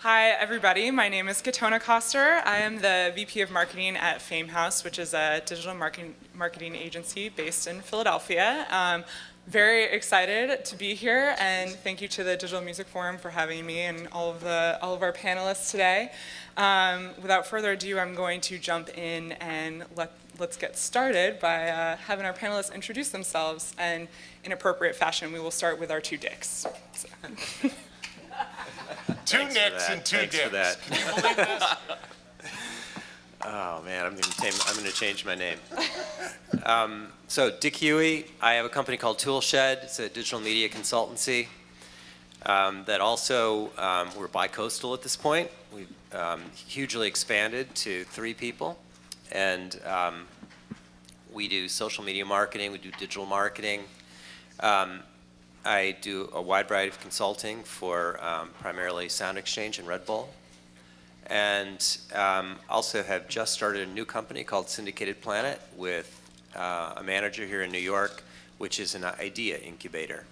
Hi, everybody. My name is Katonah Coster. I am the VP of Marketing at FameHouse, which is a digital marketing agency based in Philadelphia. Very excited to be here, and thank you to the Digital Music Forum for having me and all of our panelists today. Without further ado, I'm going to jump in and let's get started by having our panelists introduce themselves, and in appropriate fashion, we will start with our two dicks. So. Two Nicks and two Dicks. Can you believe this? Oh man, I'm going to change my name. So Dick Huey, I have a company called Toolshed. It's a digital media consultancy that also, we're bi-coastal at this point. We've hugely expanded to 3 people. And we do social media marketing, we do digital marketing. I do a wide variety of consulting for primarily Sound Exchange and Red Bull. And also have just started a new company called Syndicated Planet with a manager here in New York, which is an idea incubator.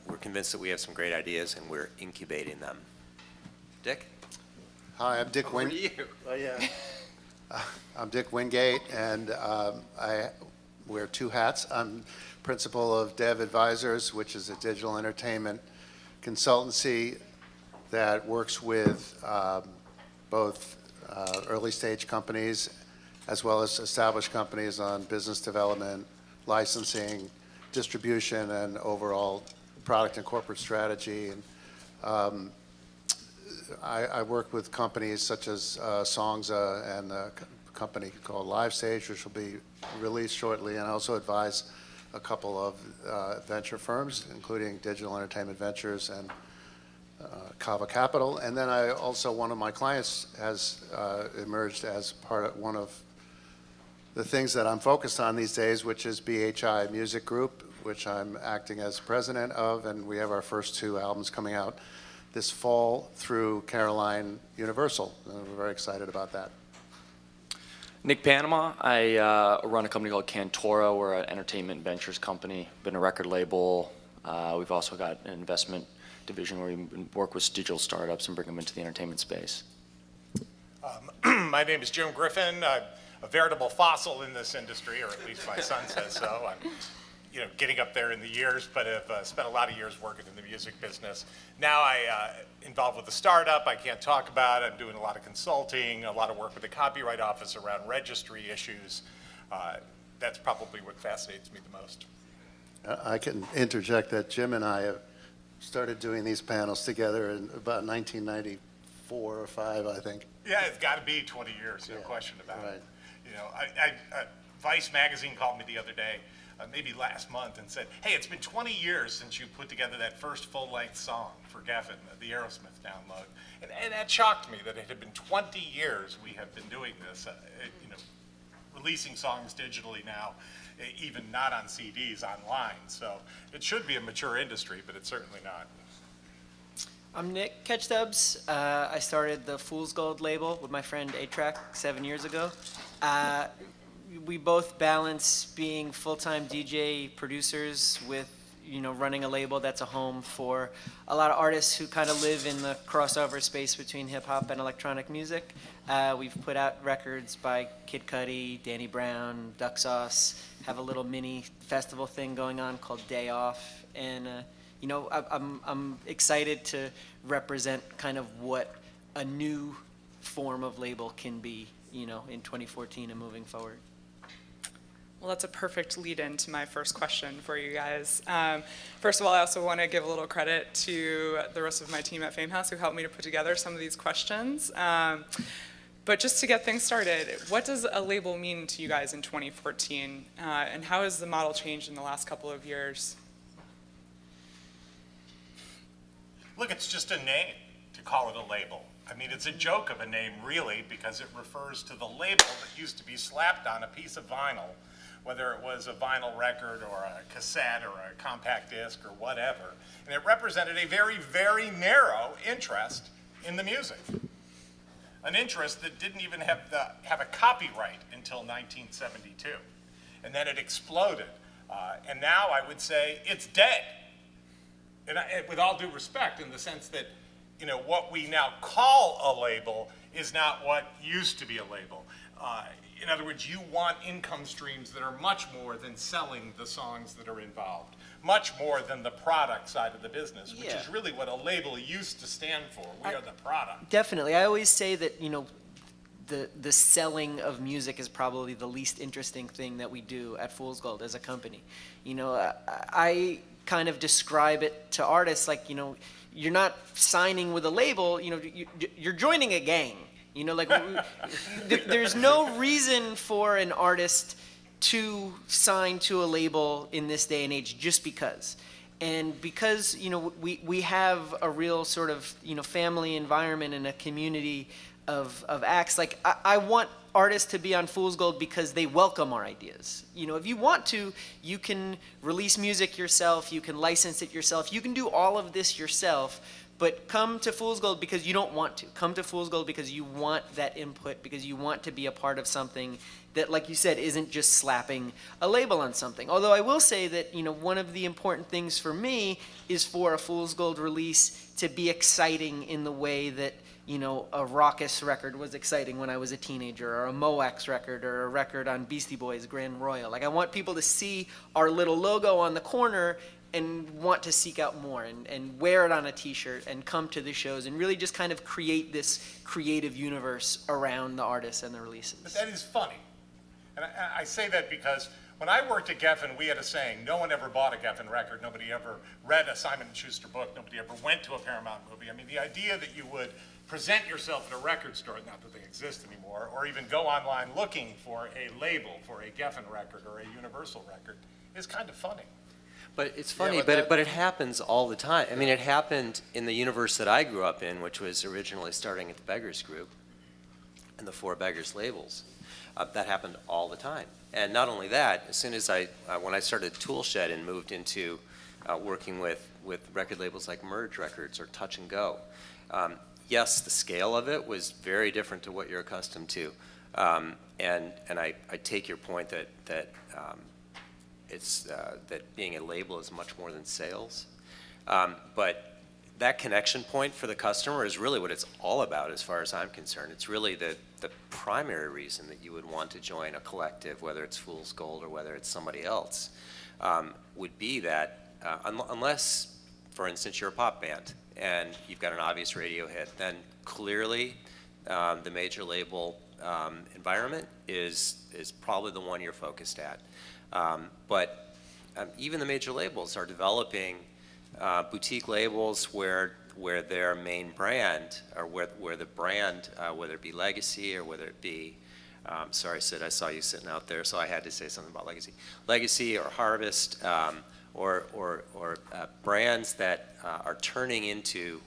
We're convinced that we have some great ideas and we're incubating them. Dick? Hi, I'm Dick Wingate. Oh, yeah. I'm Dick Wingate, and I wear 2 hats. I'm principal of Dev Advisors, which is a digital entertainment consultancy that works with both early stage companies as well as established companies on business development, licensing, distribution, and overall product and corporate strategy. And I work with companies such as Songza and a company called LiveStage, which will be released shortly, and I also advise a couple of venture firms, including Digital Entertainment Ventures and Kava Capital. And then I also, one of my clients has emerged as part of one of the things that I'm focused on these days, which is BHI Music Group, which I'm acting as president of, and we have our first 2 albums coming out this fall through Caroline Universal, and we're very excited about that. Nick Panama. I run a company called Cantora. We're an entertainment ventures company, been a record label. We've also got an investment division where we work with digital startups and bring them into the entertainment space. My name is Jim Griffin. I'm a veritable fossil in this industry, or at least my son says so. I'm getting up there in the years, but have spent a lot of years working in the music business. Now I involved with a startup I can't talk about. I'm doing a lot of consulting, a lot of work with the Copyright Office around registry issues. That's probably what fascinates me the most. I can interject that Jim and I have started doing these panels together in about 1994 or 5, I think. Yeah, it's got to be 20 years, no question about it. Vice magazine called me the other day, maybe last month, and said, hey, it's been 20 years since you put together that first full-length song for Griffin, the Aerosmith download. And that shocked me that it had been 20 years we have been doing this, releasing songs digitally now, even not on CDs, online. So it should be a mature industry, but it's certainly not. I'm Nick, Catchdubs. I started the Fool's Gold label with my friend A-Track 7 years ago. We both balance being full-time DJ producers with, running a label that's a home for a lot of artists who kind of live in the crossover space between hip-hop and electronic music. We've put out records by Kid Cudi, Danny Brown, Duck Sauce, have a little mini festival thing going on called Day Off, and I'm excited to represent kind of what a new form of label can be, in 2014 and moving forward. Well, that's a perfect lead-in to my first question for you guys. First of all, I also want to give a little credit to the rest of my team at FameHouse who helped me to put together some of these questions. But just to get things started, what does a label mean to you guys in 2014? And how has the model changed in the last couple of years? Look, it's just a name to call it a label. I mean, it's a joke of a name, really, because it refers to the label that used to be slapped on a piece of vinyl, whether it was a vinyl record or a cassette or a compact disc or whatever. And it represented a very, very narrow interest in the music. An interest that didn't even have a copyright until 1972. And then it exploded. And now I would say it's dead. And with all due respect, in the sense that what we now call a label is not what used to be a label. In other words, you want income streams that are much more than selling the songs that are involved, much more than the product side of the business, which is really what a label used to stand for. We are the product. Definitely. I always say that, the selling of music is probably the least interesting thing that we do at Fool's Gold as a company. I kind of describe it to artists like, you're not signing with a label, you're joining a gang. There's no reason for an artist to sign to a label in this day and age just because. And because, we have a real sort of, family environment and a community of acts, like I want artists to be on Fool's Gold because they welcome our ideas. If you want to, you can release music yourself, you can license it yourself, you can do all of this yourself, but come to Fool's Gold because you don't want to. Come to Fool's Gold because you want that input, because you want to be a part of something that, like you said, isn't just slapping a label on something. Although I will say that, one of the important things for me is for a Fool's Gold release to be exciting in the way that, a Raucous record was exciting when I was a teenager, or a Moax record, or a record on Beastie Boys, Grand Royal. Like, I want people to see our little logo on the corner and want to seek out more and wear it on a t-shirt and come to the shows and really just kind of create this creative universe around the artists and the releases. But that is funny. And I say that because when I worked at Geffen, we had a saying, no one ever bought a Geffen record, nobody ever read a Simon & Schuster book, nobody ever went to a Paramount movie. I mean, the idea that you would present yourself at a record store, not that they exist anymore, or even go online looking for a label for a Geffen record or a Universal record is kind of funny. But it's funny, but but it happens all the time. I mean, it happened in the universe that I grew up in, which was originally starting at the Beggars Group and the Four Beggars labels. That happened all the time. And not only that, as soon as when I started Toolshed and moved into working with record labels like Merge Records or Touch and Go, yes, the scale of it was very different to what you're accustomed to. And I take your point that it's that being a label is much more than sales. But that connection point for the customer is really what it's all about as far as I'm concerned. It's really the primary reason that you would want to join a collective, whether it's Fool's Gold or whether it's somebody else, would be that unless, for instance, you're a pop band and you've got an obvious radio hit, then clearly the major label environment is probably the one you're focused at. But even the major labels are developing boutique labels where their main brand, or where the brand, whether it be Legacy or whether it be, sorry Sid, I saw you sitting out there, so I had to say something about Legacy or Harvest, or brands that are turning into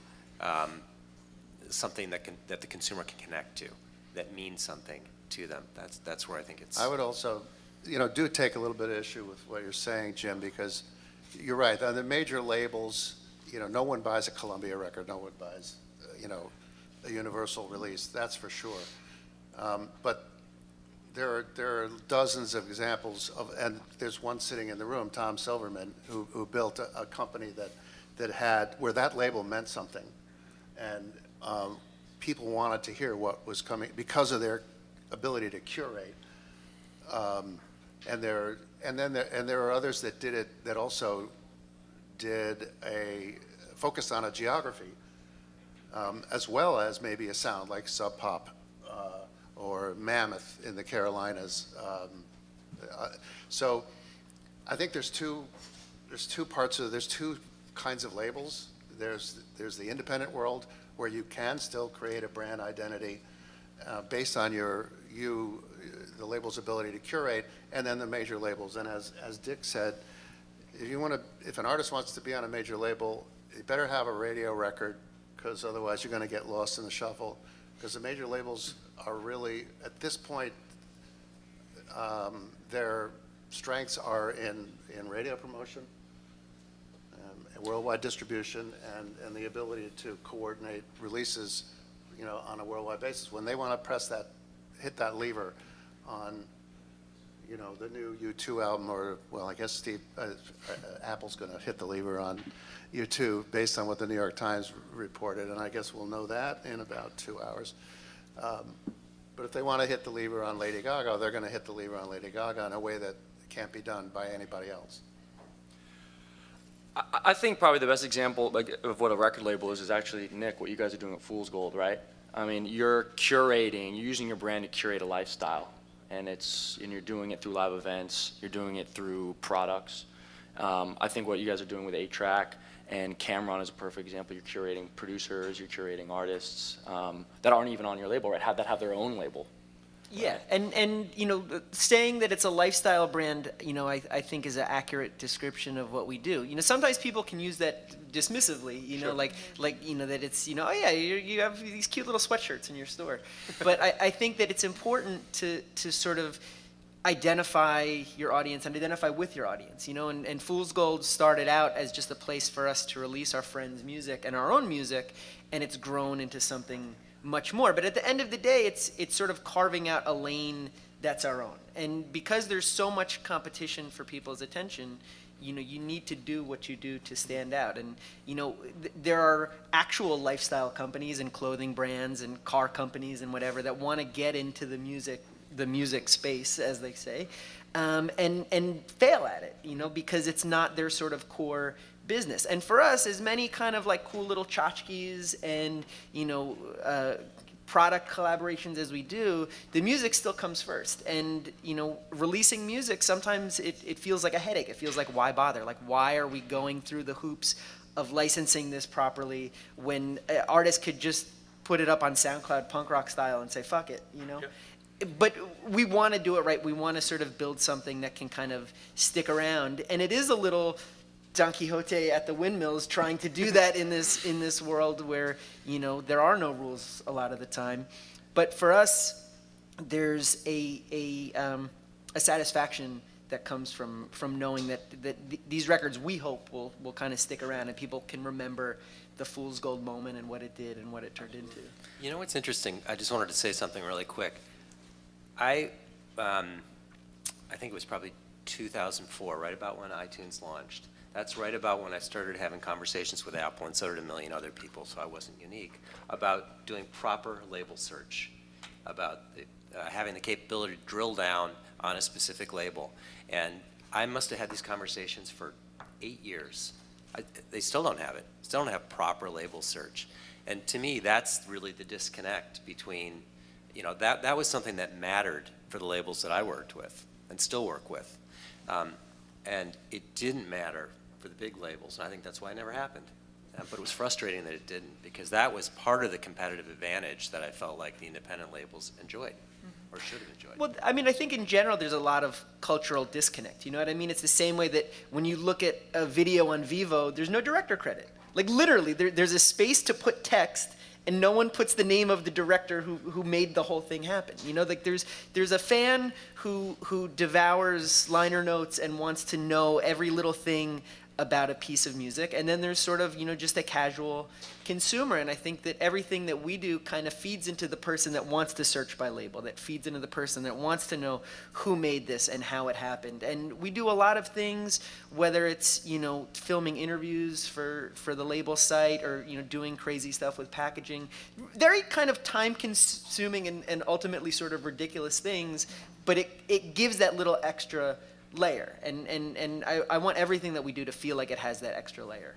something that the consumer can connect to, that means something to them. That's where I think it's. I would also, do take a little bit of issue with what you're saying, Jim, because you're right. On the major labels, no one buys a Columbia record, no one buys, a Universal release. That's for sure. But there are dozens of examples of, and there's one sitting in the room, Tom Silverman, who built a company that had where that label meant something, and people wanted to hear what was coming because of their ability to curate. And there are others that did it, that also did focused on a geography, as well as maybe a sound like Sub Pop or Mammoth in the Carolinas. So I think there's two kinds of labels. There's the independent world where you can still create a brand identity based on the label's ability to curate, and then the major labels. And as Dick said, if an artist wants to be on a major label, you better have a radio record, because otherwise you're going to get lost in the shuffle. Because the major labels are really, at this point, their strengths are in radio promotion, worldwide distribution, and the ability to coordinate releases, on a worldwide basis. When they want to hit that lever on, you know, the new U2 album, or, well, I guess Apple's going to hit the lever on U2 based on what the New York Times reported, and I guess we'll know that in about 2 hours. But if they want to hit the lever on Lady Gaga, they're going to hit the lever on Lady Gaga in a way that can't be done by anybody else. I think probably the best example of what a record label is actually, Nick, what you guys are doing at Fool's Gold, right? I mean, you're curating, you're using your brand to curate a lifestyle, and you're doing it through live events, you're doing it through products. I think what you guys are doing with 8-Track and Cameron is a perfect example. You're curating producers, you're curating artists that aren't even on your label, right? That have their own label. Yeah, and you know, saying that it's a lifestyle brand, you know, I think is an accurate description of what we do. You know, sometimes people can use that dismissively, you know, like you know, that it's, you know, oh yeah, you have these cute little sweatshirts in your store. But I think that it's important to sort of identify your audience and identify with your audience, you know, and Fool's Gold started out as just a place for us to release our friends' music and our own music, and it's grown into something much more. But at the end of the day, it's sort of carving out a lane that's our own. And because there's so much competition for people's attention, you know, you need to do what you do to stand out. And, you know, there are actual lifestyle companies and clothing brands and car companies and whatever that want to get into the music space, as they say, and fail at it, you know, because it's not their sort of core business. And for us, as many kind of like cool little tchotchkes and, you know, product collaborations as we do, the music still comes first. And, you know, releasing music, sometimes it feels like a headache. It feels like, why bother? Like, why are we going through the hoops of licensing this properly when artists could just put it up on SoundCloud punk rock style and say, fuck it, you know? Yeah. But we want to do it right. We want to sort of build something that can kind of stick around. And it is a little Don Quixote at the windmills trying to do that in this world where, you know, there are no rules a lot of the time. But for us, there's a satisfaction that comes from knowing that these records, we hope, will kind of stick around and people can remember the Fool's Gold moment and what it did and what it turned into. You know what's interesting? I just wanted to say something really quick. I think it was probably 2004, right about when iTunes launched. That's right about when I started having conversations with Apple, and so did a million other people, so I wasn't unique, about doing proper label search, about having the capability to drill down on a specific label. And I must have had these conversations for 8 years. They still don't have it. Still don't have proper label search. And to me, that's really the disconnect between, you know, that was something that mattered for the labels that I worked with and still work with. And it didn't matter for the big labels, and I think that's why it never happened. But it was frustrating that it didn't, because that was part of the competitive advantage that I felt like the independent labels enjoyed, or should have enjoyed. Well, I mean, I think in general there's a lot of cultural disconnect, you know what I mean? It's the same way that when you look at a video on Vivo, there's no director credit. Like literally, there's a space to put text, and no one puts the name of the director who made the whole thing happen. You know, like there's a fan who devours liner notes and wants to know every little thing about a piece of music, and then there's sort of, you know, just a casual consumer. And I think that everything that we do kind of feeds into the person that wants to search by label, that feeds into the person that wants to know who made this and how it happened. And we do a lot of things, whether it's, you know, filming interviews for the label site, or, you know, doing crazy stuff with packaging, very kind of time consuming and ultimately sort of ridiculous things, but it gives that little extra layer, and I want everything that we do to feel like it has that extra layer.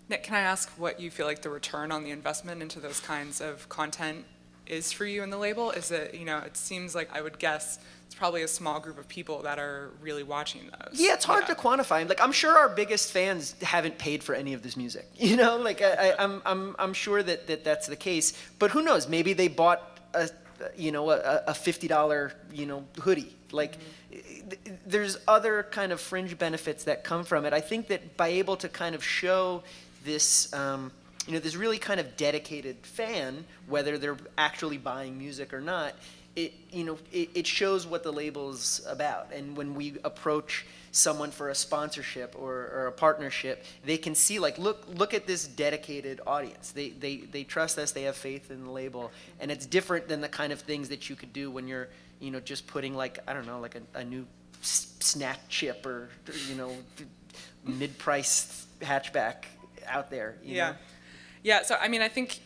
Nick, can I ask what you feel like the return on the investment into those kinds of content is for you in the label? Is it, you know, it seems like I would guess it's probably a small group of people that are really watching those. Yeah, it's hard to quantify. Like, I'm sure our biggest fans haven't paid for any of this music. You know, like I'm sure that that's the case. But who knows? Maybe they bought a $50, you know, hoodie. Like, there's other kind of fringe benefits that come from it. I think that by able to kind of show this, you know, this really kind of dedicated fan, whether they're actually buying music or not, it shows what the label's about. And when we approach someone for a sponsorship or a partnership, they can see, like, look at this dedicated audience. They trust us, they have faith in the label, and it's different than the kind of things that you could do when you're, just putting like, I don't know, like a new snack chip or, mid-price hatchback out there, you know? Yeah, so I mean, I think,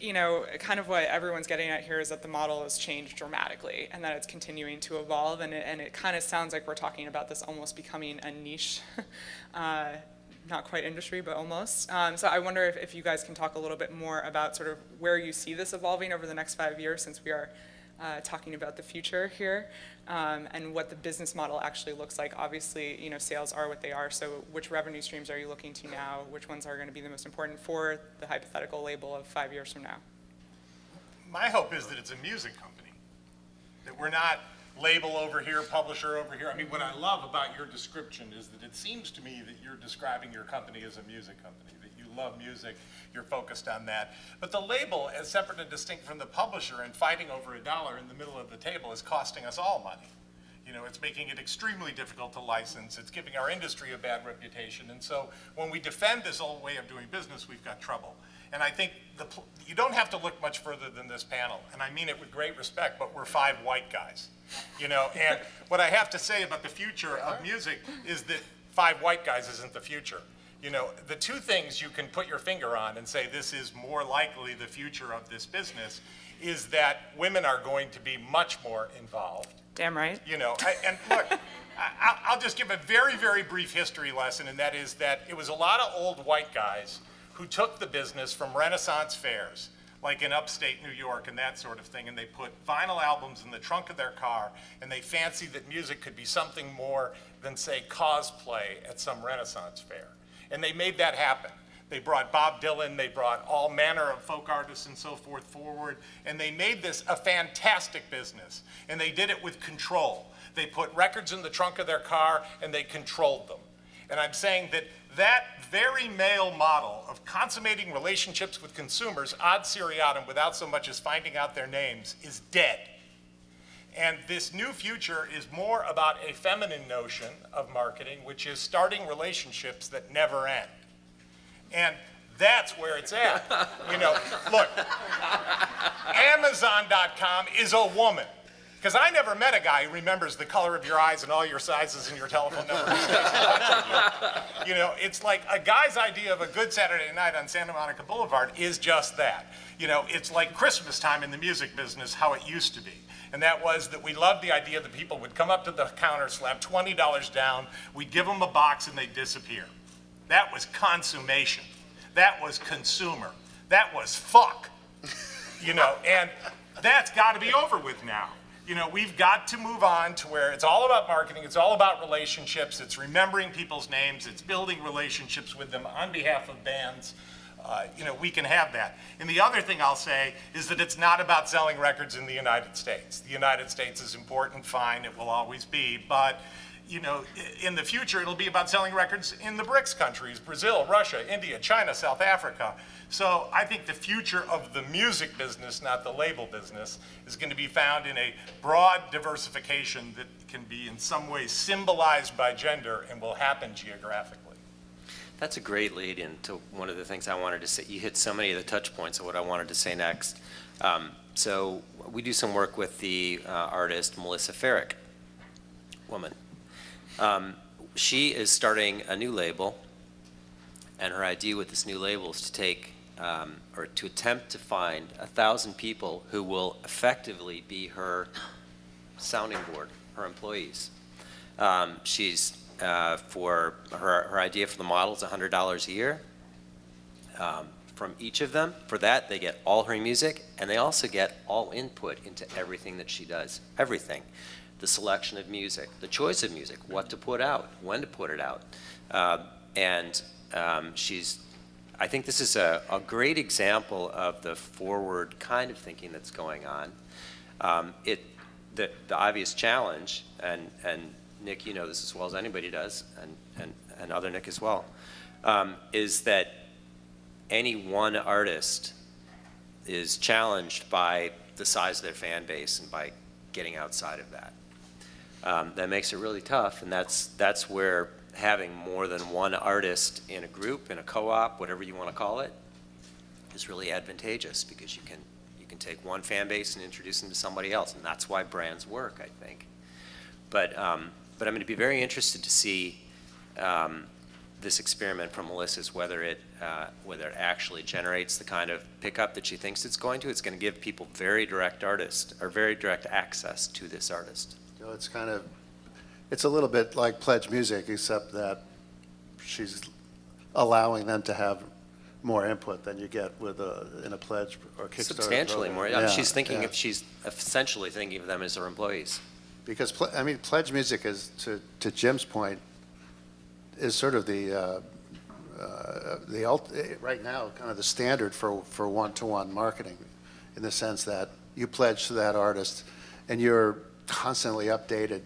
kind of what everyone's getting at here is that the model has changed dramatically and that it's continuing to evolve, and it kind of sounds like we're talking about this almost becoming a niche, not quite industry, but almost. So I wonder if you guys can talk a little bit more about sort of where you see this evolving over the next 5 years, since we are talking about the future here, and what the business model actually looks like. Obviously, sales are what they are, so which revenue streams are you looking to now? Which ones are going to be the most important for the hypothetical label of 5 years from now? My hope is that it's a music company, that we're not label over here, publisher over here. I mean, what I love about your description is that it seems to me that you're describing your company as a music company, that you love music, you're focused on that. But the label, as separate and distinct from the publisher and fighting over $1 in the middle of the table, is costing us all money. It's making it extremely difficult to license. It's giving our industry a bad reputation. And so when we defend this old way of doing business, we've got trouble. And I think you don't have to look much further than this panel. And I mean it with great respect, but we're 5 white guys. And what I have to say about the future of music is that 5 white guys isn't the future. The 2 things you can put your finger on and say this is more likely the future of this business is that women are going to be much more involved. Damn right. And look, I'll just give a very, very brief history lesson, and that is that it was a lot of old white guys who took the business from Renaissance fairs, like in upstate New York and that sort of thing, and they put vinyl albums in the trunk of their car, and they fancied that music could be something more than, say, cosplay at some Renaissance fair. And they made that happen. They brought Bob Dylan, they brought all manner of folk artists and so forth forward, and they made this a fantastic business. And they did it with control. They put records in the trunk of their car, and they controlled them. And I'm saying that that very male model of consummating relationships with consumers ad seriatim without so much as finding out their names is dead. And this new future is more about a feminine notion of marketing, which is starting relationships that never end. And that's where it's at. Look, Amazon.com is a woman. Because I never met a guy who remembers the color of your eyes and all your sizes and your telephone number. It's like a guy's idea of a good Saturday night on Santa Monica Boulevard is just that. It's like Christmas time in the music business, how it used to be. And that was that we loved the idea that people would come up to the counter, slap $20 down, we'd give them a box, and they'd disappear. That was consummation. That was consumer. That was fuck. And that's got to be over with now. We've got to move on to where it's all about marketing, it's all about relationships, it's remembering people's names, it's building relationships with them on behalf of bands. We can have that. And the other thing I'll say is that it's not about selling records in the United States. The United States is important, fine, it will always be, but in the future, it'll be about selling records in the BRICS countries, Brazil, Russia, India, China, South Africa. So I think the future of the music business, not the label business, is going to be found in a broad diversification that can be in some way symbolized by gender and will happen geographically. That's a great lead into one of the things I wanted to say. You hit so many of the touch points of what I wanted to say next. So we do some work with the artist Melissa Ferrick, woman. She is starting a new label, and her idea with this new label is to take, or to attempt to find 1,000 people who will effectively be her sounding board, her employees. She's, for her idea for the model is $100 a year from each of them. For that, they get all her music, and they also get all input into everything that she does, everything. The selection of music, the choice of music, what to put out, when to put it out. I think this is a great example of the forward kind of thinking that's going on. The obvious challenge, and Nick, you know this as well as anybody does, and other Nick as well, is that any one artist is challenged by the size of their fan base and by getting outside of that. That makes it really tough, and that's where having more than one artist in a group, in a co-op, whatever you want to call it, is really advantageous, because you can can take one fan base and introduce them to somebody else, and that's why brands work, I think. But I'm going to be very interested to see this experiment from Melissa's, whether it actually generates the kind of pickup that she thinks it's going to. It's going to give people very direct access to this artist. You know, it's a little bit like Pledge Music, except that she's allowing them to have more input than you get in a Pledge or Kickstarter Substantially program. more. Yeah, She's thinking yeah. she's essentially thinking of them as her employees. Because, Pledge Music is, to Jim's point, is sort of right now, kind of the standard for one-to-one marketing, in the sense that you pledge to that artist and you're constantly updated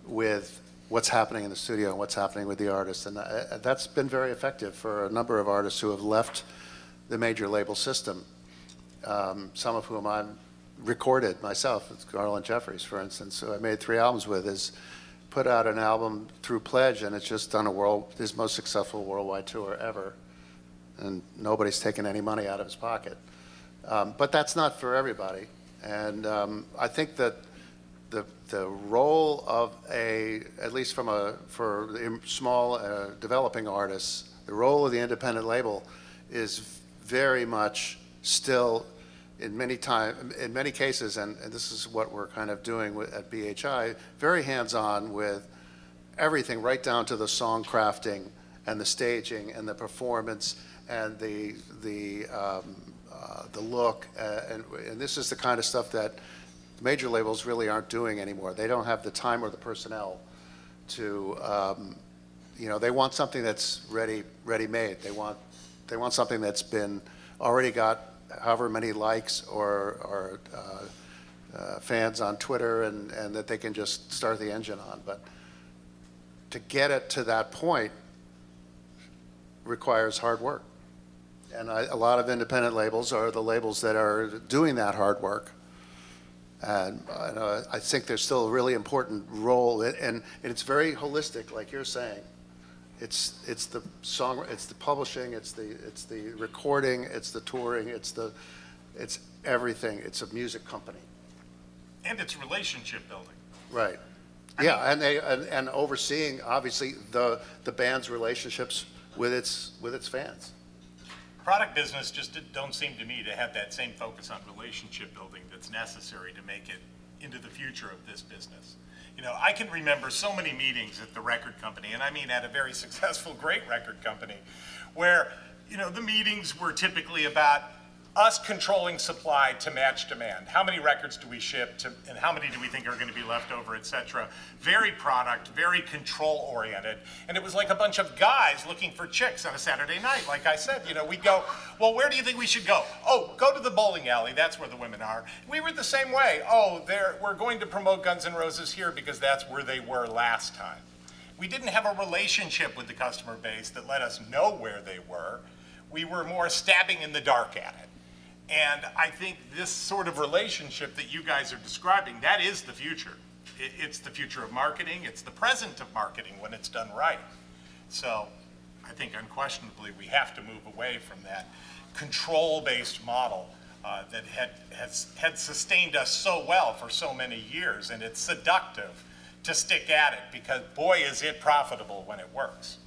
with what's happening in the studio and what's happening with the artist. And that's been very effective for a number of artists who have left the major label system, some of whom I've recorded myself. It's Garland Jeffries, for instance, who I made 3 albums with, is put out an album through Pledge, and it's just done his most successful worldwide tour ever, and nobody's taken any money out of his pocket. But that's not for everybody, and I think that the role of at least for the small developing artists, the role of the independent label is very much still in many cases, and this is what we're kind of doing at BHI, very hands-on with everything, right down to the song crafting and the staging and the performance and the look, and this is the kind of stuff that major labels really aren't doing anymore. They don't have the time or the personnel to, they want something that's ready-made. They want something that's been already got however many likes or fans on Twitter, and that they can just start the engine on. But to get it to that point requires hard work. And a lot of independent labels are the labels that are doing that hard work. And I think there's still a really important role, and it's very holistic, like you're saying. It's the song, it's the publishing, it's the recording, it's the touring, it's everything. It's a music company. And it's relationship building. Right. Yeah, and overseeing obviously the band's relationships with its fans. Product business just don't seem to me to have that same focus on relationship building that's necessary to make it into the future of this business. I can remember so many meetings at the record company, and I mean at a very successful, great record company, where, the meetings were typically about us controlling supply to match demand. How many records do we ship and how many do we think are going to be left over, et cetera. Very product, very control oriented. And it was like a bunch of guys looking for chicks on a Saturday night. Like I said, we'd go, well, where do you think we should go? Oh, go to the bowling alley. That's where the women are. We were the same way. Oh, we're going to promote Guns N' Roses here because that's where they were last time. We didn't have a relationship with the customer base that let us know where they were. We were more stabbing in the dark at it. And I think this sort of relationship that you guys are describing, that is the future. It's the future of marketing. It's the present of marketing when it's done right. So I think unquestionably we have to move away from that control-based model that had sustained us so well for so many years. And it's seductive to stick at it because, boy, is it profitable when it works.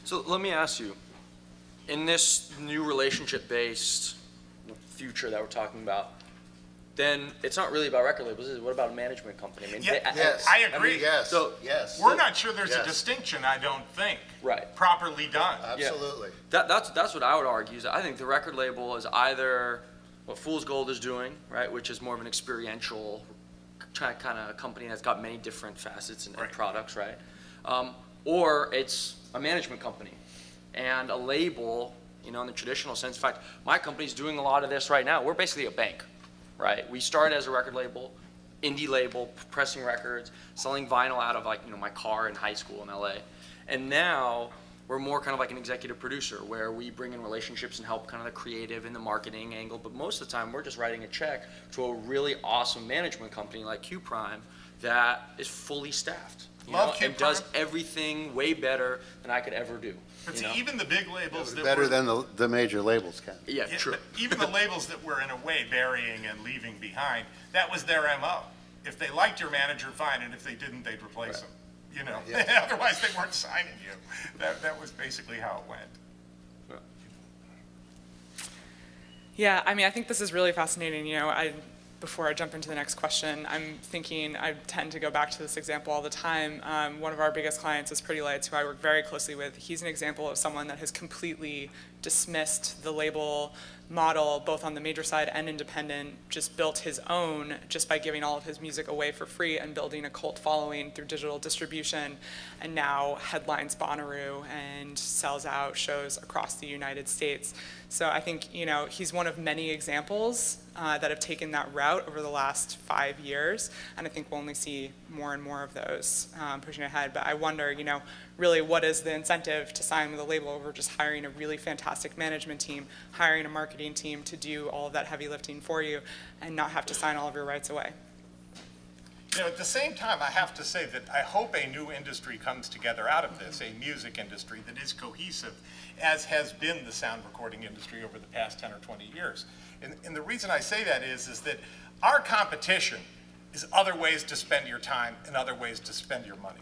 So let me ask you, in this new relationship-based future that we're talking about, then it's not really about record labels, is it? What about a management company? I mean, Yes. I agree. Yes. Yes. We're not sure there's a Yes. distinction, I don't think. Right. Properly done. Absolutely. That's what I would argue. Is I think the record label is either what Fool's Gold is doing, right, which is more of an experiential kind of company that's got many different facets and Right. products, right? Or it's a management company and a label, in the traditional sense. In fact, my company's doing a lot of this right now. We're basically a bank, right? We started as a record label, indie label, pressing records, selling vinyl out of my car in high school in LA. And now we're more kind of like an executive producer where we bring in relationships and help kind of the creative and the marketing angle. But most of the time we're just writing a check to a really awesome management company like Q Prime that is fully staffed. Love Cube and does Prime. everything way better than I could ever do. But you see, know? even the big labels that Better were, than the major labels can. Yeah, yeah, true. but even the labels that were in a way burying and leaving behind, that was their MO. If they liked your manager, fine, and if they didn't, they'd replace them. You know, Yeah. otherwise they weren't signing you. That was basically how it went. Yeah, I mean, I think this is really fascinating. Before I jump into the next question, I'm thinking, I tend to go back to this example all the time. One of our biggest clients is Pretty Lights, who I work very closely with. He's an example of someone that has completely dismissed the label model, both on the major side and independent, just built his own just by giving all of his music away for free and building a cult following through digital distribution, and now headlines Bonnaroo and sells out shows across the United States. So I think, he's one of many examples that have taken that route over the last 5 years, and I think we'll only see more and more of those pushing ahead. But I wonder, really what is the incentive to sign with a label over just hiring a really fantastic management team, hiring a marketing team to do all of that heavy lifting for you, and not have to sign all of your rights away? At the same time, I have to say that I hope a new industry comes together out of this, a music industry that is cohesive, as has been the sound recording industry over the past 10 or 20 years. And the reason I say that is that our competition is other ways to spend your time and other ways to spend your money.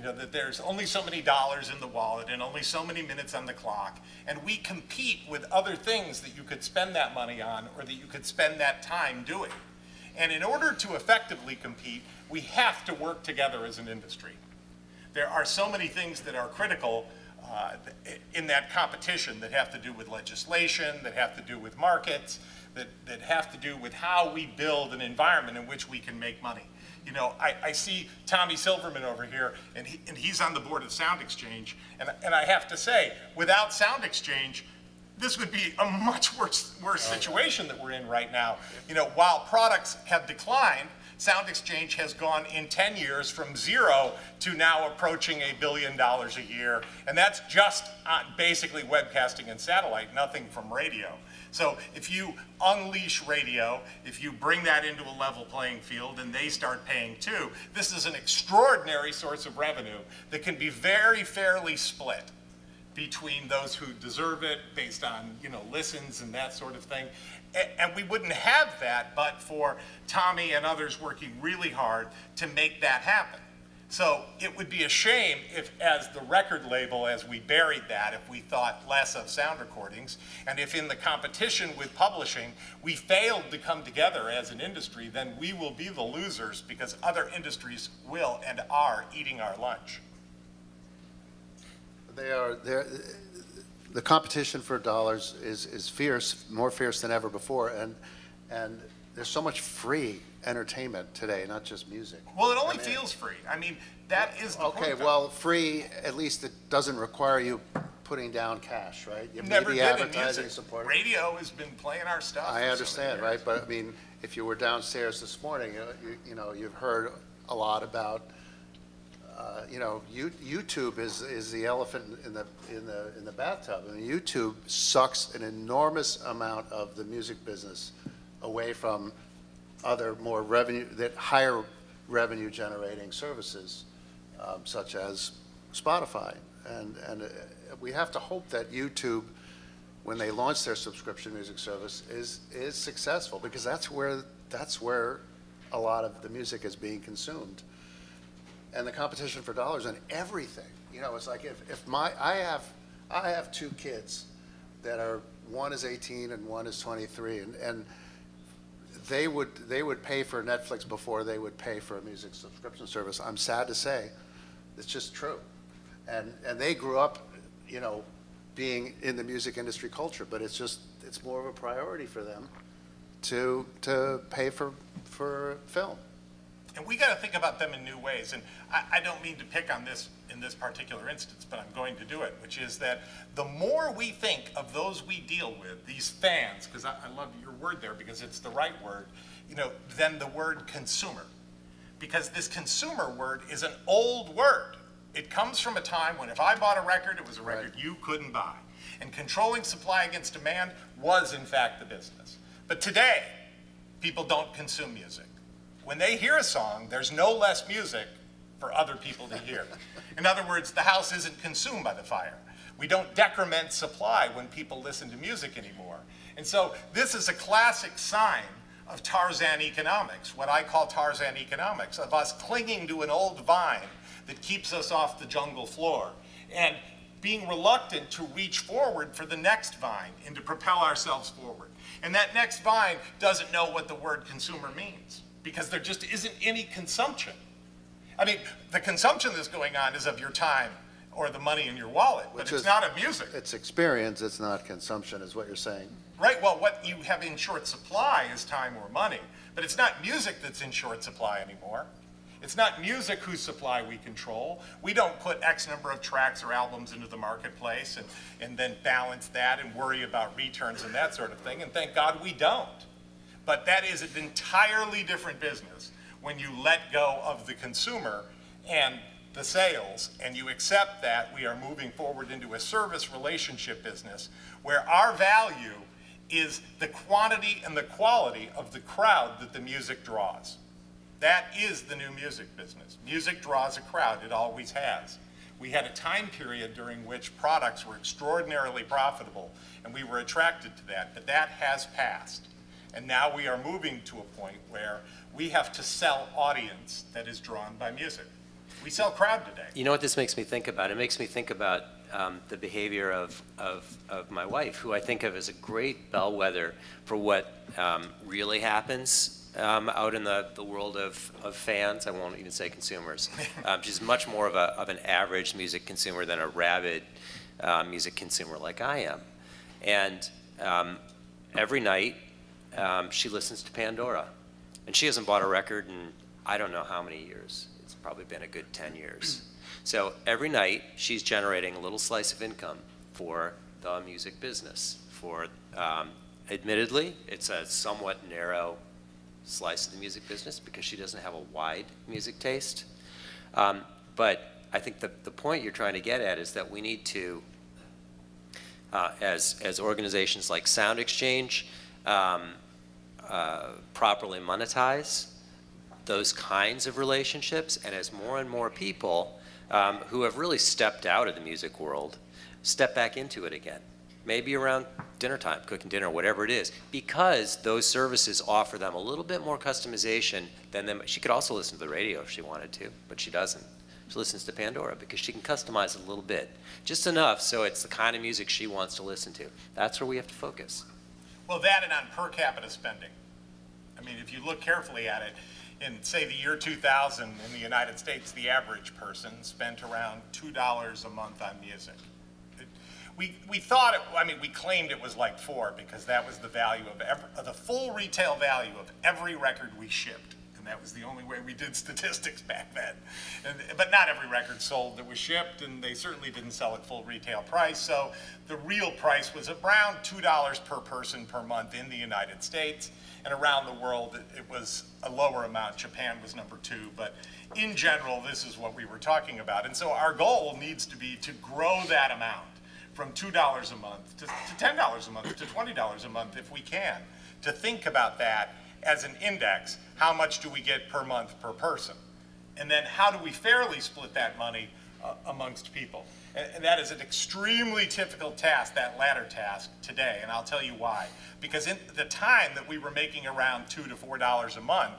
That there's only so many dollars in the wallet and only so many minutes on the clock, and we compete with other things that you could spend that money on or that you could spend that time doing. And in order to effectively compete, we have to work together as an industry. There are so many things that are critical in that competition that have to do with legislation, that have to do with markets, that have to do with how we build an environment in which we can make money. I see Tommy Silverman over here, and he's on the board of Sound Exchange, and I have to say, without Sound Exchange, this would be a much worse situation that we're in right now. While products have declined, Sound Exchange has gone in 10 years from 0 to now approaching $1 billion a year, and that's just on basically webcasting and satellite, nothing from radio. So if you unleash radio, if you bring that into a level playing field and they start paying too, this is an extraordinary source of revenue that can be very fairly split between those who deserve it based on, listens and that sort of thing. And we wouldn't have that but for Tommy and others working really hard to make that happen. So it would be a shame if, as the record label, as we buried that, if we thought less of sound recordings, and if in the competition with publishing, we failed to come together as an industry, then we will be the losers because other industries will and are eating our lunch. The competition for dollars is fierce, more fierce than ever before, and there's so much free entertainment today, not just music. Well, it only feels free. That is the point. Okay, well, free, at least it doesn't require you putting down cash, right? You Never maybe did in advertising music. support. Radio has been playing our stuff. I for so understand, many years. right? But if you were downstairs this morning, you've heard a lot about, YouTube is the elephant in the bathtub. YouTube sucks an enormous amount of the music business away from other higher revenue generating services, such as Spotify. And we have to hope that YouTube, when they launch their subscription music service, is successful, because that's where a lot of the music is being consumed. And the competition for dollars and everything, it's like I have 2 kids that are, one is 18 and one is 23, and they would pay for Netflix before they would pay for a music subscription service. I'm sad to say, it's just true. And they grew up, being in the music industry culture, but it's more of a priority for them to pay for film. And we got to think about them in new ways. And I don't mean to pick on this in this particular instance, but I'm going to do it, which is that the more we think of those we deal with, these fans, because I love your word there because it's the right word, than the word consumer. Because this consumer word is an old word. It comes from a time when if I bought a record, it was a record you couldn't buy. And controlling supply against demand was, in fact, the business. But today, people don't consume music. when they hear a song, there's no less music for other people to hear. In other words, the house isn't consumed by the fire. We don't decrement supply when people listen to music anymore. And so this is a classic sign of Tarzan economics, what I call Tarzan economics, of us clinging to an old vine that keeps us off the jungle floor and being reluctant to reach forward for the next vine and to propel ourselves forward. And that next vine doesn't know what the word consumer means because there just isn't any consumption. I mean, the consumption that's going on is of your time or the money in your wallet, but it's not of music. It's experience, it's not consumption, is what you're saying. Right, well, what you have in short supply is time or money, but it's not music that's in short supply anymore. It's not music whose supply we control. We don't put X number of tracks or albums into the marketplace and then balance that and worry about returns and that sort of thing, and thank God we don't. But that is an entirely different business when you let go of the consumer and the sales, and you accept that we are moving forward into a service relationship business where our value is the quantity and the quality of the crowd that the music draws. That is the new music business. Music draws a crowd, it always has. We had a time period during which products were extraordinarily profitable, and we were attracted to that, but that has passed. And now we are moving to a point where we have to sell audience that is drawn by music. We sell crowd today. You know what this makes me think about? It makes me think about the behavior of my wife, who I think of as a great bellwether for what really happens out in the world of fans. I won't even say consumers. She's much more of an average music consumer than a rabid music consumer like I am. And every night she listens to Pandora. And she hasn't bought a record in I don't know how many years. It's probably been a good 10 years. So every night she's generating a little slice of income for the music business. For admittedly, it's a somewhat narrow slice of the music business because she doesn't have a wide music taste. But I think the point you're trying to get at is that we need to, as organizations like Sound Exchange, properly monetize those kinds of relationships, and as more and more people who have really stepped out of the music world step back into it again, maybe around dinner time, cooking dinner, whatever it is, because those services offer them a little bit more customization than them. She could also listen to the radio if she wanted to, but she doesn't. She listens to Pandora because she can customize it a little bit, just enough so it's the kind of music she wants to listen to. That's where we have to focus. Well, that and on per capita spending. I mean, if you look carefully at it, in, say, the year 2000 in the United States, the average person spent around $2 a month on music. We thought it, I mean, we claimed it was like $4 because that was the value of the full retail value of every record we shipped. And that was the only way we did statistics back then. But not every record sold that was shipped, and they certainly didn't sell at full retail price. So the real price was around $2 per person per month in the United States. And around the world, it was a lower amount. Japan was number 2. But in general, this is what we were talking about. And so our goal needs to be to grow that amount from $2 a month to $10 a month to $20 a month if we can, to think about that as an index. How much do we get per month per person? And then how do we fairly split that money amongst people? And that is an extremely difficult task, that latter task today, and I'll tell you why. Because in the time that we were making around $2 to $4 a month,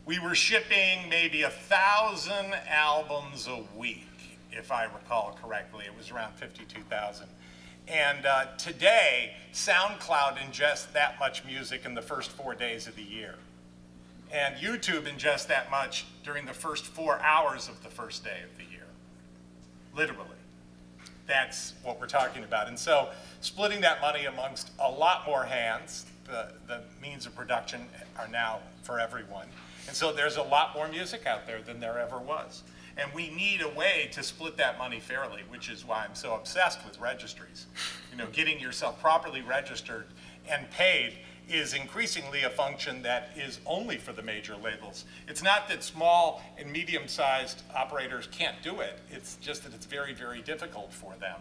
we were shipping maybe 1,000 albums a week, if I recall correctly. It was around 52,000. And today, SoundCloud ingests that much music in the first 4 days of the year. And YouTube ingests that much during the first 4 hours of the first day of the year, literally. That's what we're talking about. And so splitting that money amongst a lot more hands, the means of production are now for everyone. And so there's a lot more music out there than there ever was. And we need a way to split that money fairly, which is why I'm so obsessed with registries. You know, getting yourself properly registered and paid is increasingly a function that is only for the major labels. It's not that small and medium-sized operators can't do it. It's just that it's very, very difficult for them.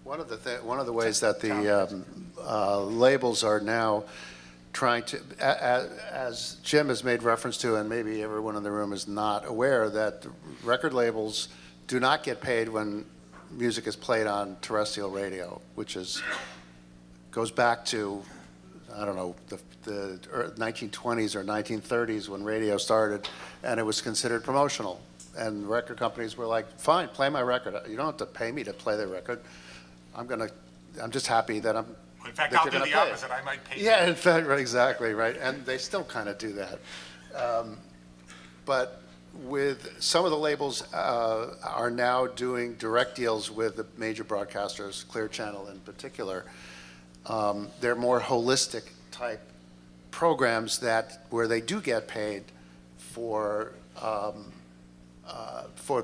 One of the ways that the labels are now trying to, as Jim has made reference to, and maybe everyone in the room is not aware, that record labels do not get paid when music is played on terrestrial radio, which goes back to, I don't know, the 1920s or 1930s when radio started, and it was considered promotional. And record companies were like, fine, play my record. You don't have to pay me to play the record. I'm just happy that I'm. In fact, that I'll you're do gonna the play it. opposite. I might pay you. Yeah, in fact, right, exactly, right. And they still kind of do that. But with some of the labels are now doing direct deals with the major broadcasters, Clear Channel in particular. They're more holistic type programs where they do get paid for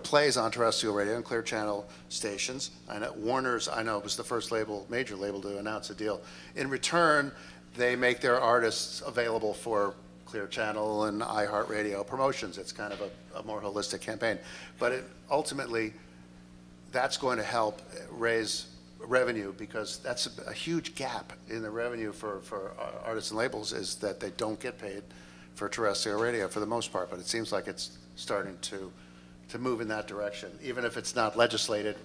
plays on terrestrial radio and Clear Channel stations. I know Warner's, was the first major label to announce a deal. In return, they make their artists available for Clear Channel and iHeartRadio promotions. It's kind of a more holistic campaign. But ultimately, that's going to help raise revenue, because that's a huge gap in the revenue for artists and labels, is that they don't get paid for terrestrial radio for the most part. But it seems like it's starting to move in that direction, even if it's not legislated,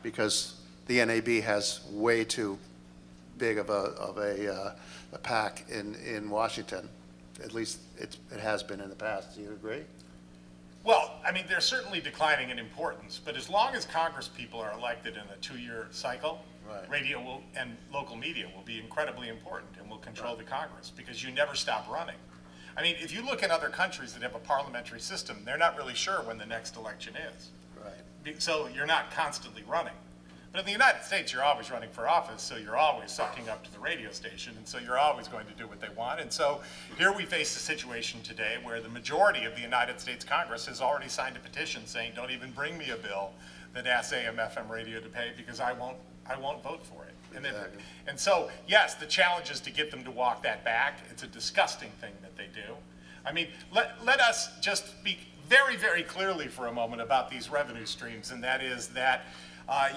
because the NAB has way too big of a pack in Washington. At least it has been in the past. Do you agree? Well, I mean, they're certainly declining in importance, but as long as Congress people are elected in a 2-year cycle, Right. radio and local media will be incredibly important and will control the Congress, because you never stop running. I mean, if you look at other countries that have a parliamentary system, they're not really sure when the next election is. Right. So you're not constantly running. But in the United States, you're always running for office, so you're always sucking up to the radio station, and so you're always going to do what they want. And so here we face a situation today where the majority of the United States Congress has already signed a petition saying, don't even bring me a bill that asks AM/FM radio to pay, because I won't vote for it. Exactly. And so, yes, the challenge is to get them to walk that back. It's a disgusting thing that they do. I mean, let us just speak very, very clearly for a moment about these revenue streams, and that is that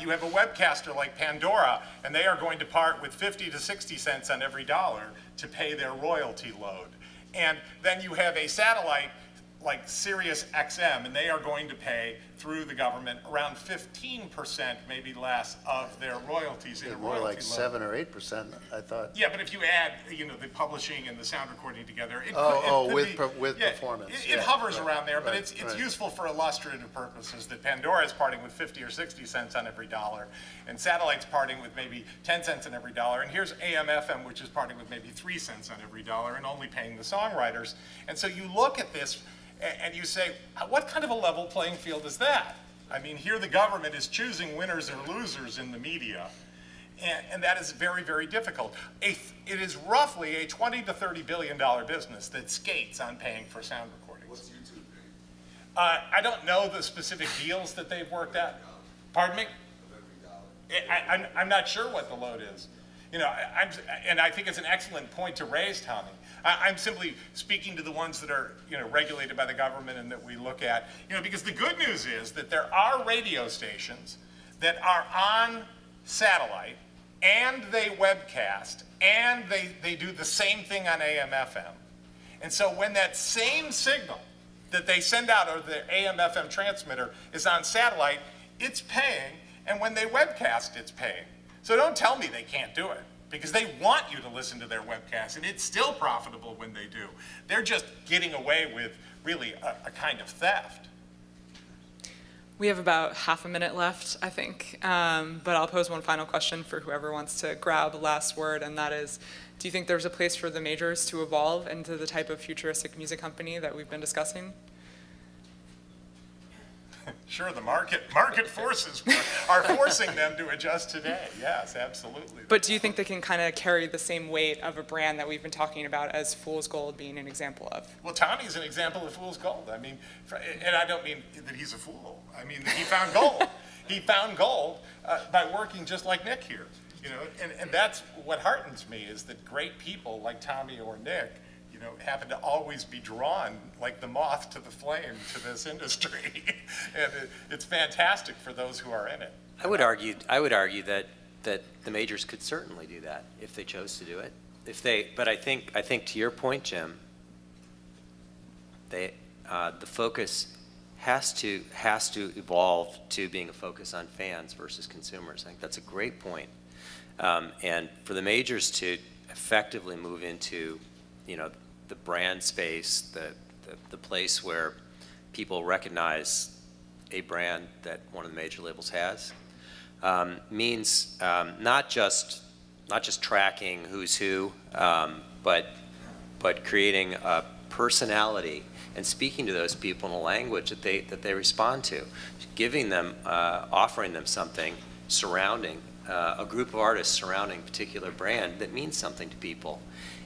you have a webcaster like Pandora, and they are going to part with 50 to 60 cents on every dollar to pay their royalty load. And then you have a satellite like Sirius XM, and they are going to pay through the government around 15%, maybe less, of their royalties in a More royalty like load. 7 or 8%, I thought. Yeah, but if you add, the publishing and the sound recording together, it with performance. It hovers right, around there, but right, it's right. useful for illustrative purposes that Pandora is parting with 50 or 60 cents on every dollar, and satellite's parting with maybe 10 cents on every dollar, and here's AM/FM, which is parting with maybe 3 cents on every dollar and only paying the songwriters. And so you look at this and you say, what kind of a level playing field is that? I mean, here the government is choosing winners or losers in the media. And that is very, very difficult. It is roughly a $20 to $30 billion business that skates on paying for sound recordings. What's YouTube paying? I don't know the specific deals that they've worked out. Pardon me? I'm not sure what the load is. And I think it's an excellent point to raise, Tommy. I'm simply speaking to the ones that are, regulated by the government and that we look at, because the good news is that there are radio stations that are on satellite, and they webcast, and they do the same thing on AM/FM. And so when that same signal that they send out over the AM/FM transmitter is on satellite, it's paying, and when they webcast, it's paying. So don't tell me they can't do it, because they want you to listen to their webcast, and it's still profitable when they do. They're just getting away with really a kind of theft. We have about half a minute left, I think, but I'll pose one final question for whoever wants to grab a last word, and that is, do you think there's a place for the majors to evolve into the type of futuristic music company that we've been discussing? Sure, the market forces are forcing them to adjust today. Yes, absolutely. But do you think they can kind of carry the same weight of a brand that we've been talking about as Fool's Gold being an example of? Well, Tommy's an example of fool's gold. I mean, and I don't mean that he's a fool. I mean that he found gold. He found gold by working just like Nick here. And that's what heartens me, is that great people like Tommy or Nick, happen to always be drawn like the moth to the flame to this industry. And it's fantastic for those who are in it. I would argue that the majors could certainly do that if they chose to do it. but I think to your point, Jim, the focus has to evolve to being a focus on fans versus consumers. I think that's a great point. And for the majors to effectively move into, the brand space, the place where people recognize a brand that one of the major labels has, means not just tracking who's who, but creating a personality and speaking to those people in a language that they respond to, giving them, offering them something surrounding a group of artists surrounding a particular brand that means something to people,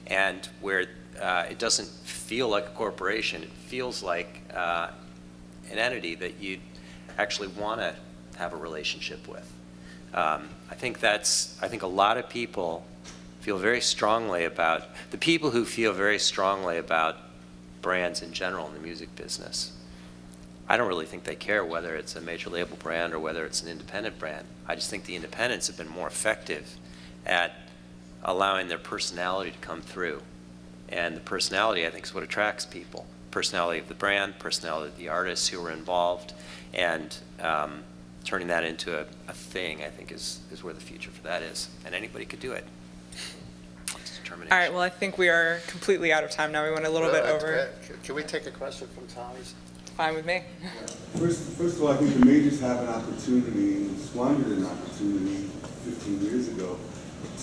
and where it doesn't feel like a corporation. It feels like an entity that you actually want to have a relationship with. I think a lot of people feel very strongly about, the people who feel very strongly about brands in general in the music business, I don't really think they care whether it's a major label brand or whether it's an independent brand. I just think the independents have been more effective at allowing their personality to come through. And the personality, I think, is what attracts people. Personality of the brand, personality of the artists who are involved, and turning that into a thing, I think, is where the future for that is. And anybody could do it. It's determination. All right, well, I think we are completely out of time now. We went a little bit over. Can we take a question from Tommy's? Fine with me. First of all, I think the majors have an opportunity, and squandered an opportunity 15 years ago,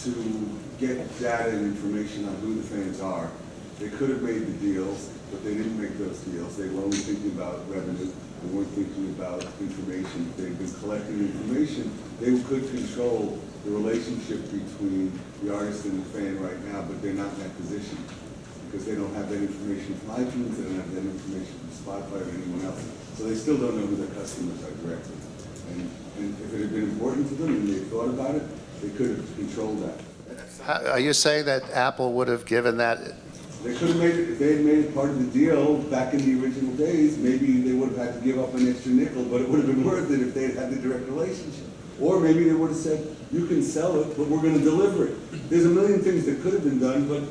to get data and information on who the fans are. They could have made the deals, but they didn't make those deals. They were only thinking about revenue. They weren't thinking about information. If they'd been collecting information, they could control the relationship between the artist and the fan right now, but they're not in that position because they don't have that information from iTunes, they don't have that information from Spotify or anyone else. So they still don't know who their customers are directly. And if it had been important to them and they thought about it, they could have controlled that. Are you saying that Apple would have given that? They could have made it, if they had made it part of the deal back in the original days, maybe they would have had to give up an extra nickel, but it would have been worth it if they had had the direct relationship. Or maybe they would have said, you can sell it, but we're going to deliver it. There's a million things that could have been done, but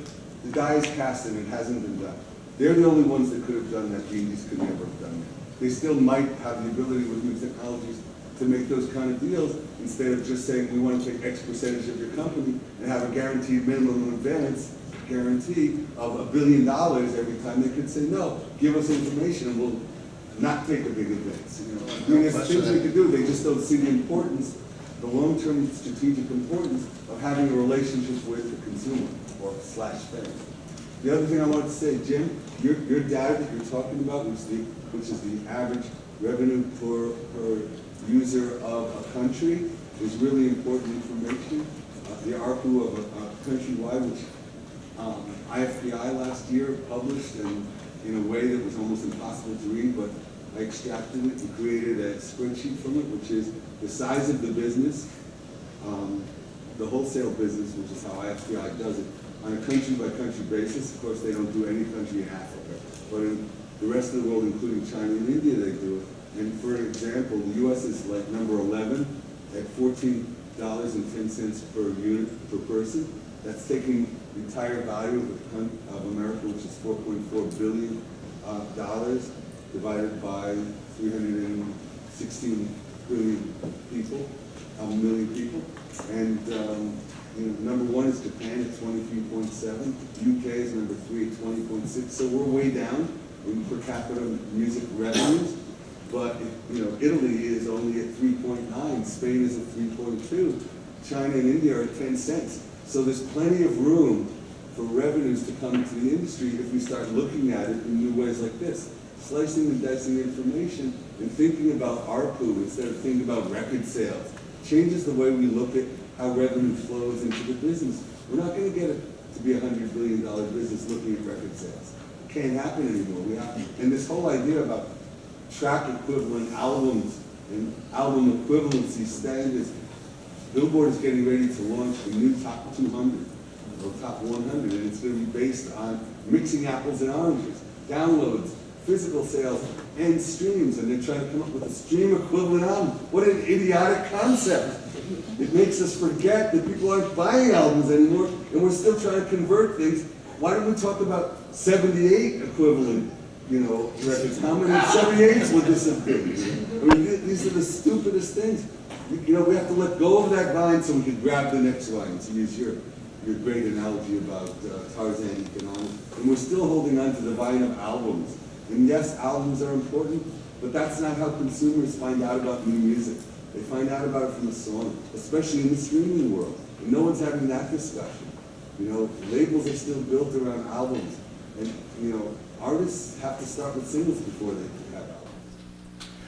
the die is cast and it hasn't been done. They're the only ones that could have done that. The indies could never have done that. They still might have the ability with new technologies to make those kind of deals instead of just saying we want to take X percentage of your company and have a guaranteed minimum advance guarantee of $1 billion every time. They could say, no, give us information and we'll not take a big advance. I mean, there's things they could do. They just don't see the importance, the long-term strategic importance of having a relationship with the consumer or /fan. The other thing I wanted to say, Jim, your data that you're talking about, which is the average revenue per user of a country, is really important information. The ARPU of a countrywide, which IFPI last year published in a way that was almost impossible to read, but I extracted it and created a spreadsheet from it, which is the size of the business, the wholesale business, which is how IFPI does it, on a country-by-country basis. Of course, they don't do any country in Africa, but in the rest of the world, including China and India, they do it. And for example, the U.S. is like number 11 at $14.10 per unit per person. That's taking the entire value of America, which is $4.4 billion, divided by 316 billion people, million people. And number one is Japan at 23.7. UK is number 3 at 20.6. So we're way down in per capita music revenues. But Italy is only at 3.9. Spain is at 3.2. China and India are at 10 cents. So there's plenty of room for revenues to come into the industry if we start looking at it in new ways like this. Slicing and dicing information and thinking about ARPU instead of thinking about record sales changes the way we look at how revenue flows into the business. We're not going to get it to be a $100 billion business looking at record sales. It can't happen anymore. And this whole idea about track equivalent albums and album equivalency standards, Billboard is getting ready to launch a new top 200 or top 100, and it's going to be based on mixing apples and oranges, downloads, physical sales, and streams, and they're trying to come up with a stream equivalent album. What an idiotic concept. It makes us forget that people aren't buying albums anymore, and we're still trying to convert things. Why don't we talk about 78 equivalent, records? How many 78s would this have been? I mean, these are the stupidest things. We have to let go of that vine so we can grab the next vine, to use your great analogy about Tarzan economics. And we're still holding on to the vine of albums. And yes, albums are important, but that's not how consumers find out about new music. They find out about it from a song, especially in the streaming world. And no one's having that discussion. Labels are still built around albums. And, artists have to start with singles before they can have albums.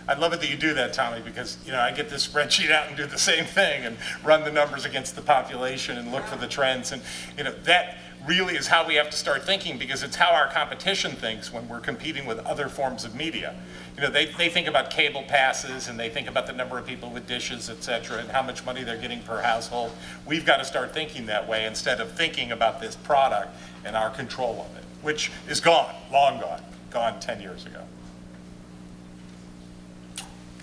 I love it that you do that, Tommy, because, I get this spreadsheet out and do the same thing and run the numbers against the population and look for the trends. And, that really is how we have to start thinking, because it's how our competition thinks when we're competing with other forms of media. They think about cable passes, and they think about the number of people with dishes, et cetera, and how much money they're getting per household. We've got to start thinking that way instead of thinking about this product and our control of it, which is gone, long gone 10 years ago.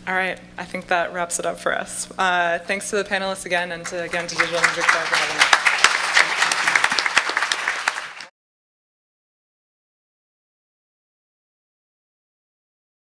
All right, I think that wraps it up for us. Thanks to the panelists again, and to Digital Music Club for having us.